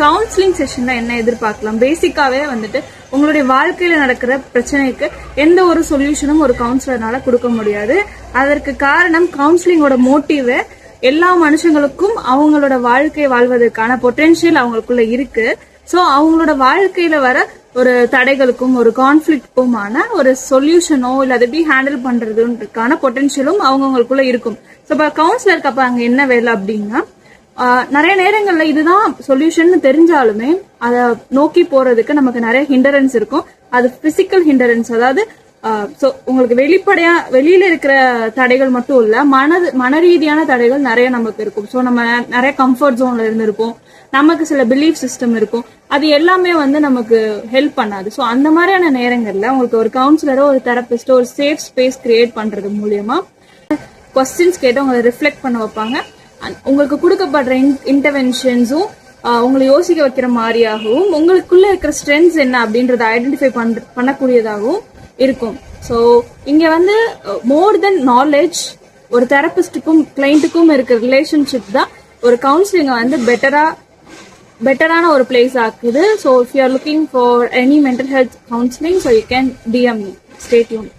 Counselling செஷன்ல என்ன எதிர்பார்க்கலாம்? பேசிக்காவே வந்துட்டு உங்களுடைய வாழ்க்கையில நடக்கிற பிரச்சனைக்கு எந்த ஒரு சொல்யூஷனும் ஒரு கவுன்சிலர்னால கொடுக்க முடியாது. அதற்கு காரணம் கவுன்சிலிங்கோட மோட்டிவ் எல்லா மனுஷங்களுக்கும் அவங்களோட வாழ்க்கை வாழ்வதற்கான பொட்டென்ஷியல் அவங்களுக்குள்ள இருக்கு. சோ அவங்களோட வாழ்க்கையில வர ஒரு தடைகளுக்கும் ஒரு கான்ஃபிளிக்டுக்குமான ஒரு சொல்யூஷனோ இல்ல அதை எப்படி ஹேண்டில் பண்றதுக்கான பொட்டென்ஷியலும் அவங்களுக்குள்ள இருக்கும். ஸோ இப்போ கவுன்சிலருக்கு அப்ப அங்க என்ன வேலை அப்படின்னா, நிறைய நேரங்கள்ல இதுதான் சொல்யூஷன் தெரிஞ்சாலுமே அதை நோக்கி போறதுக்கு நமக்கு நிறைய ஹிண்டரன்ஸ் இருக்கும். அது பிசிக்கல் ஹிண்டரன்ஸ், அதாவது உங்களுக்கு வெளியில இருக்கிற தடைகள் மட்டும் இல்ல, மன ரீதியான தடைகள் நிறைய நமக்கு இருக்கும். ஸோ நம்ம நிறைய கம்ஃபர்ட் ஜோன்ல இருந்திருப்போம், நமக்கு சில பிலீஃப் சிஸ்டம் இருக்கும், அது எல்லாமே நமக்கு ஹெல்ப் பண்ணாது. ஸோ அந்த மாதிரியான நேரங்கள்ல உங்களுக்கு ஒரு கவுன்சிலரோ ஒரு தெரபிஸ்டோ ஒரு சேஃப் ஸ்பேஸ் கிரியேட் பண்றது மூலியமா கொஸ்டின்ஸ் கேட்டு உங்களை ரிஃப்ளெக்ட் பண்ண வைப்பாங்க. உங்களுக்கு கொடுக்கப்படுற இன்டர்வென்ஷன்ஸும் உங்களை யோசிக்க வைக்கிற மாதிரியாகவும் உங்களுக்குள்ள இருக்கிற ஸ்ட்ரென்த்ஸ் என்ன அப்படின்றத ஐடென்டிஃபை பண்ணக்கூடியதாகவும் இருக்கும். ஸோ இங்க மோர் தென் நாலேஜ், ஒரு தெரபிஸ்டுக்கும் கிளைண்ட்டுக்கும் இருக்கிற ரிலேஷன்ஷிப் தான் ஒரு கவுன்சிலிங்க பெட்டரான ஒரு பிளேஸ் ஆக்குது. So if you are looking for any mental health counselling, so you can DM me. Stay tuned.